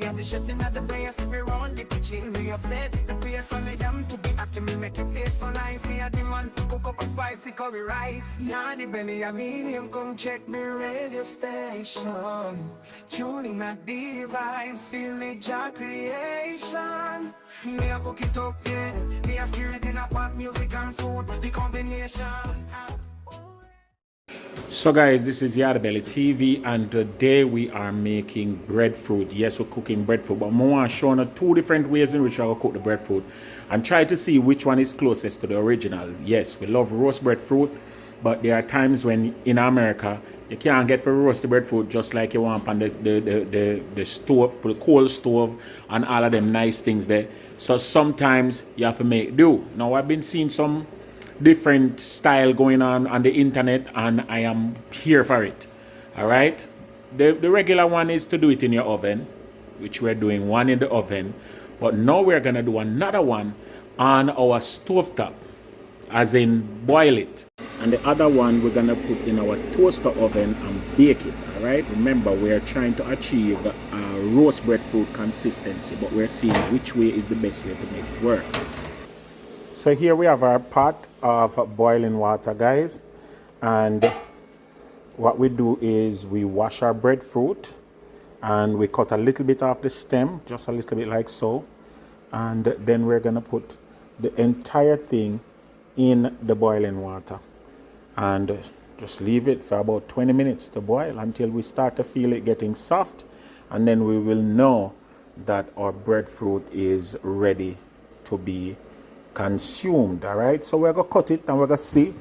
have the shit in the place. We run the kitchen, me a set the place on the jam to be happy. Me make it taste so nice. Me a the man to cook up a spicy curry rice. Yardie belly a medium, come check me radio station. Tuning at the vibes, feel the joy creation. Me a cook it up, yeah. Me a steer it in a pop music and food, the combination. So guys, this is Yardie TV and today we are making breadfruit. Yes, we're cooking breadfruit, but I want to show you two different ways in which I will cook the breadfruit and try to see which one is closest to the original. Yes, we love roast breadfruit, but there are times when in America you can't get for roast the breadfruit just like you want on the stove, the coal stove and all of them nice things there. So sometimes you have to make do. Now I've been seeing some different style going on the internet and I am here for it. All right, the regular one is to do it in your oven, which we're doing one in the oven, but now we're gonna do another one on our stovetop, as in boil it, and the other one we're gonna put in our toaster oven and bake it. All right, remember we're trying to achieve roast breadfruit consistency, but we're seeing which way is the best way to make it work. So here we have our pot of boiling water, guys, and what we do is we wash our breadfruit and we cut a little bit off the stem, just a little bit like so, and then we're gonna put the entire thing in the boiling water and just leave it for about 20 minutes to boil until we start to feel it getting soft, and then we will know that our breadfruit is ready to be consumed. All right, so we're gonna cut it and we're gonna see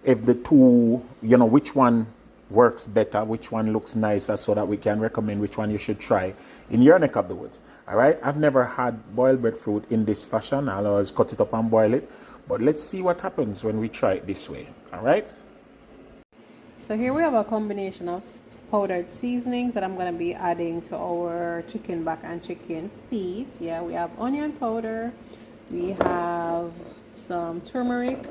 if the two, you know, which one works better, which one looks nicer, so that we can recommend which one you should try in your neck of the woods. All right, I've never had boiled breadfruit in this fashion. I'll always cut it up and boil it, but let's see what happens when we try it this way. All right, so here we have a combination of powdered seasonings that I'm going to be adding to our chicken back and chicken feet. Yeah, we have onion powder, we have some turmeric,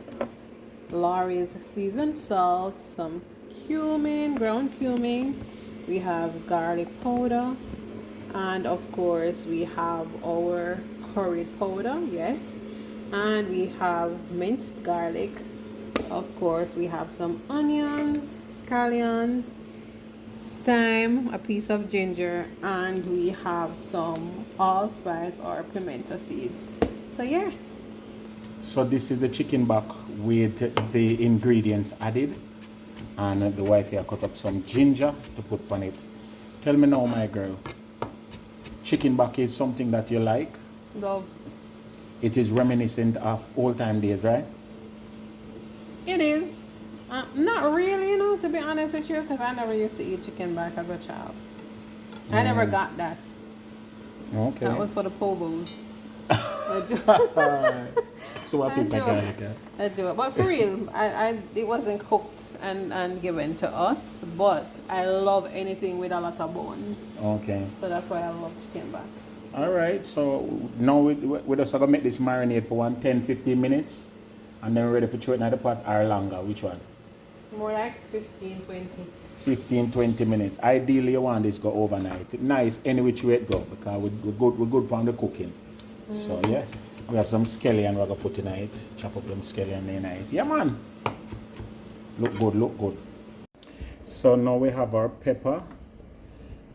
Lawry's seasoned salt, some cumin, ground cumin, we have garlic powder, and of course we have our curry powder, yes, and we have minced garlic. Of course we have some onions, scallions, thyme, a piece of ginger, and we have some allspice or pimento seeds. So yeah. so this is the chicken back with the ingredients added, and the wife here cut up some ginger to put on it. Tell me now, my girl, chicken back is something that you like? Love. It is reminiscent of old time days, right? It is. Not really, you know, to be honest with you, because I never used to eat chicken back as a child. I never got that. Okay. That was for the po-bos. So what is that garlic? I do it. But for real, it wasn't cooked and given to us, but I love anything with a lot of bones. Okay. So that's why I love chicken back. All right, so now we're just going to make this marinade for 10-15 minutes, and then we're ready for throw it in the pot or longer. Which one? More like 15-20. 15-20 minutes. Ideally, you want this go overnight. Nice any which way it go, because we're good on the cooking. So yeah, we have some scallion we're going to put in it. Chop up them scallion in it. Yeah, man. Look good, look good. So now we have our pepper.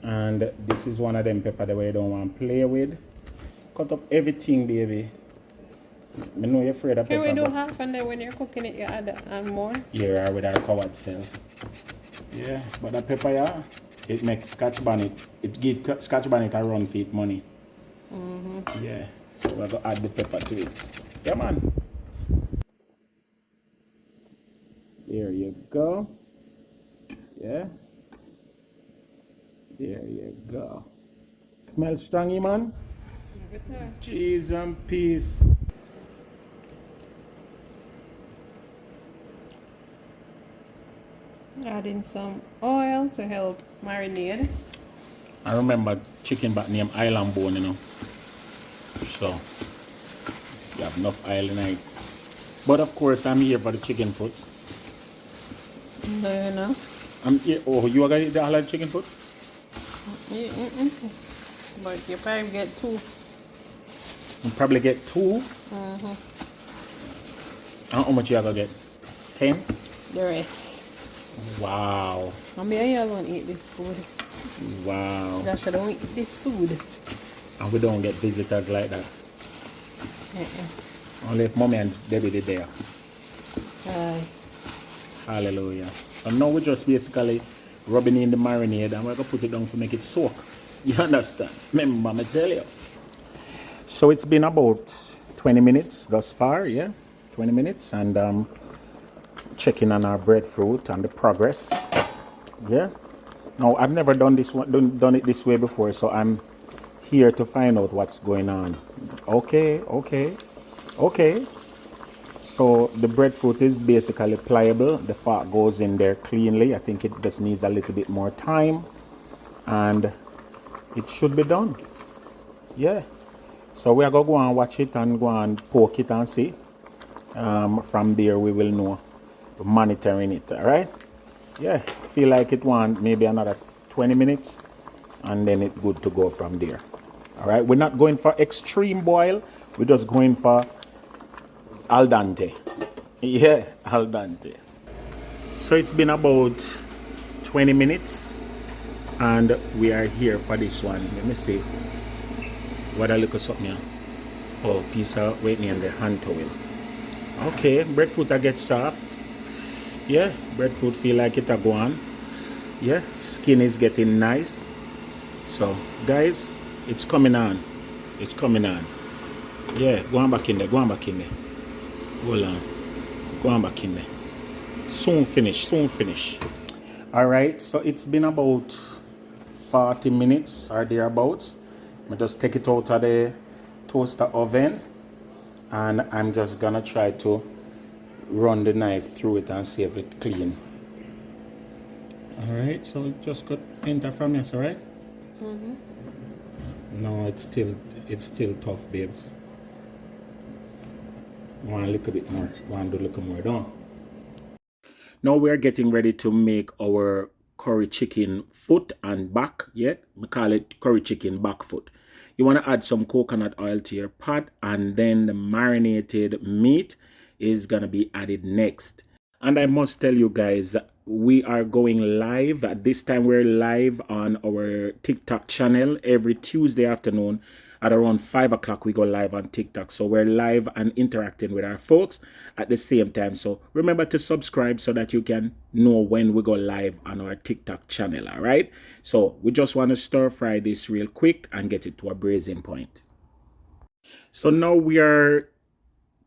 And this is one of them pepper that we don't want to play with. Cut up everything, baby. I know you're afraid of pepper. Can we do half and then when you're cooking it, you add more? Yeah, with our coward self. Yeah, but that pepper, yeah, it makes Scotch bonnet. It gives Scotch bonnet a run for it money. Yeah, so we're going to add the pepper to it. Yeah, man. There you go. Yeah. There you go. Smell strongy, man? Cheese and peace. Adding some oil to help marinate. I remember chicken back named Island Bone, you know. So, you have enough oil in it. But of course, I'm here for the chicken foot. Do you know? I'm here. Oh, you are going to eat the chicken foot? But you probably get 2. You probably get 2. And how much you gonna get? 10? The rest. Wow. I mean, you alone eat this food. Wow. That should don't eat this food. And we don't get visitors like that. Only if mommy and Debbie did there. Aye. Hallelujah. So now we're just basically rubbing in the marinade and we're going to put it down to make it soak. You understand? Remember, I tell you. So it's been about 20 minutes thus far, yeah? 20 minutes. And checking on our breadfruit and the progress. Yeah? Now, I've never done this one, done it this way before, so I'm here to find out what's going on. Okay. So the breadfruit is basically pliable. The fat goes in there cleanly. I think it just needs a little bit more time. And it should be done. Yeah. So we are going to go and watch it and go and poke it and see. From there we will know. Monitoring it, alright? Yeah. Feel like it want maybe another 20 minutes. And then it's good to go from there. Alright? We're not going for extreme boil. We're just going for al dente. Yeah, al dente. So it's been about 20 minutes and we are here for this one. Let me see. What I look at something here. Oh, piece of waiting in the hand towel. Okay, breadfruit I get soft. Yeah, breadfruit feel like it a go on. Yeah, skin is getting nice. So guys, it's coming on. It's coming on. Yeah, go on back in there, go on back in there. Hold on. Go on back in there. Soon finish. Alright, so it's been about 40 minutes or thereabouts. I just take it out of the toaster oven and I'm just gonna try to run the knife through it and see if it's clean. Alright, so it just got enter from yes, alright? No, it's still tough, babes. Go on a little bit more. Go on do a little more down. Now we're getting ready to make our curry chicken foot and back. Yeah, we call it curry chicken back foot. You want to add some coconut oil to your pot and then the marinated meat is going to be added next. And I must tell you guys, we are going live. At this time, we're live on our TikTok channel every Tuesday afternoon at around 5 o'clock. We go live on TikTok. So we're live and interacting with our folks at the same time. So remember to subscribe so that you can know when we go live on our TikTok channel. All right. So we just want to stir fry this real quick and get it to a braising point. So now we are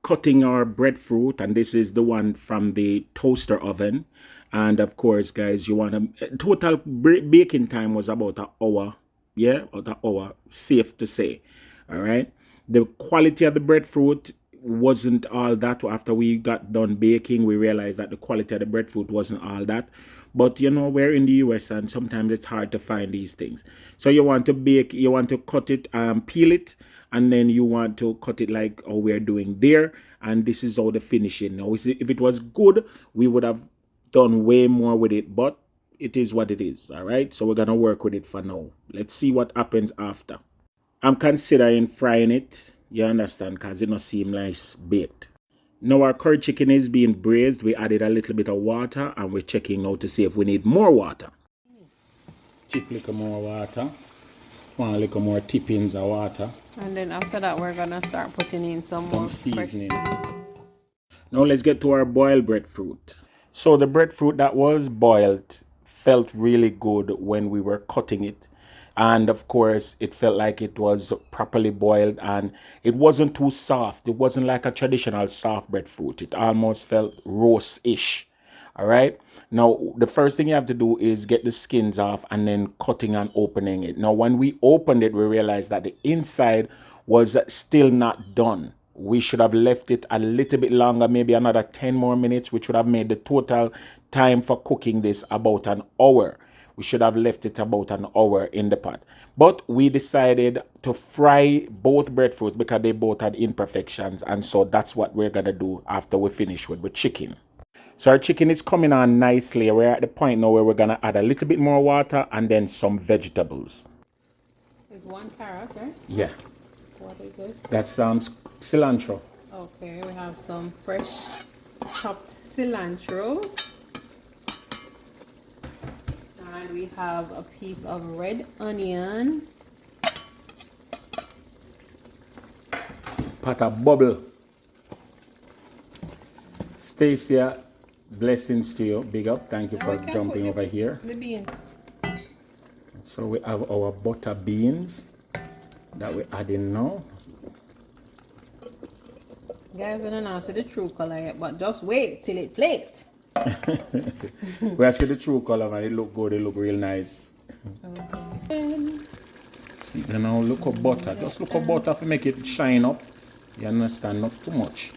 cutting our breadfruit, and this is the one from the toaster oven. And of course, guys, you want to total baking time was about an hour. Yeah, about an hour, safe to say. All right. The quality of the breadfruit wasn't all that. After we got done baking, we realized that the quality of the breadfruit wasn't all that. But you know, we're in the US and sometimes it's hard to find these things. So you want to bake, you want to cut it, peel it, and then you want to cut it like how we're doing there. And this is how the finishing. Now, if it was good, we would have done way more with it, but it is what it is. All right. So we're going to work with it for now. Let's see what happens after. I'm considering frying it. You understand? Because it don't seem nice baked. Now our curry chicken is being braised. We added a little bit of water and we're checking now to see if we need more water. Tip a little more water. One little more tippings of water. And then after that, we're going to start putting in some more seasoning. fresh. Now let's get to our boiled breadfruit. So the breadfruit that was boiled felt really good when we were cutting it. And of course, it felt like it was properly boiled and it wasn't too soft. It wasn't like a traditional soft breadfruit. It almost felt roast-ish. All right. Now, the first thing you have to do is get the skins off and then cutting and opening it. Now, when we opened it, we realized that the inside was still not done. We should have left it a little bit longer, maybe another 10 more minutes, which would have made the total time for cooking this about an hour. We should have left it about an hour in the pot. But we decided to fry both breadfruits because they both had imperfections. And so that's what we're going to do after we finish with the chicken. So our chicken is coming on nicely. We're at the point now where we're going to add a little bit more water and then some vegetables. It's 1 carrot, right? Yeah. What is this? That's cilantro. Okay, we have some fresh chopped cilantro. And we have a piece of red onion. Pot of bubble. Stacia, blessings to you. Big up. Thank you for jumping over here. The beans. So we have our butter beans that we add in now. Guys, we don't know see the true color yet, but just wait till it plate. We see the true color, man. It look good. It look real nice. Okay. See, then now look at butter. Just look at butter to make it shine up. You understand? Not too much.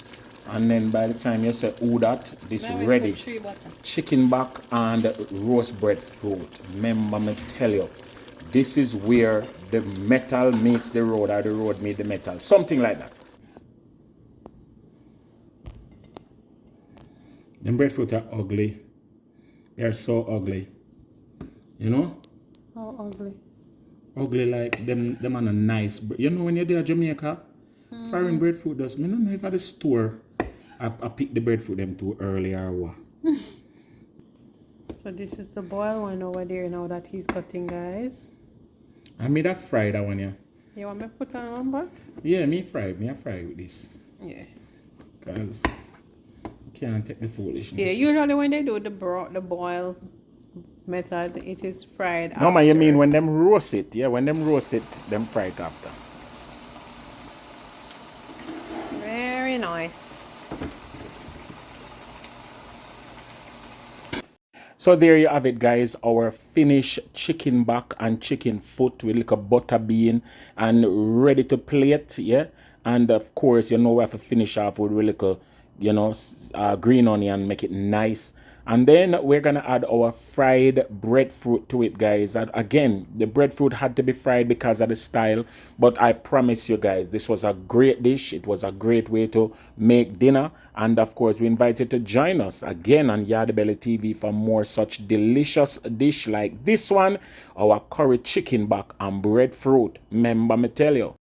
And then by the time you say, "Ooh, that this Now ready." put 3 butter. Chicken back and roast breadfruit. Remember me tell you, this is where the metal meets the road or the road meets the metal. Something like that. Them breadfruit are ugly. They're so ugly. You know? How ugly. Ugly like them on a nice. You know when you're there Jamaica, foreign breadfruit does. I don't know if at the store I pick the breadfruit them too early or what. So this is the boiled one over there now that he's cutting, guys. I made a fry that one, yeah. You want me to put on but? Yeah, me fry with this. Yeah. Because can't take the foolishness. Yeah, usually when they do the boil method, it is fried. No, man, you mean when them roast it? Yeah, when them roast it, them fry it after. Very nice. So there you have it, guys. Our finished chicken back and chicken foot with like a butter bean and ready to plate. Yeah, and of course, you know we have to finish off with a little, you know, green onion, make it nice. And then we're gonna add our fried breadfruit to it, guys. And again, the breadfruit had to be fried because of the style, but I promise you guys, this was a great dish. It was a great way to make dinner. And of course, we invite you to join us again on Yardie TV for more such delicious dish like this one, our curry chicken back and breadfruit. Remember me tell you,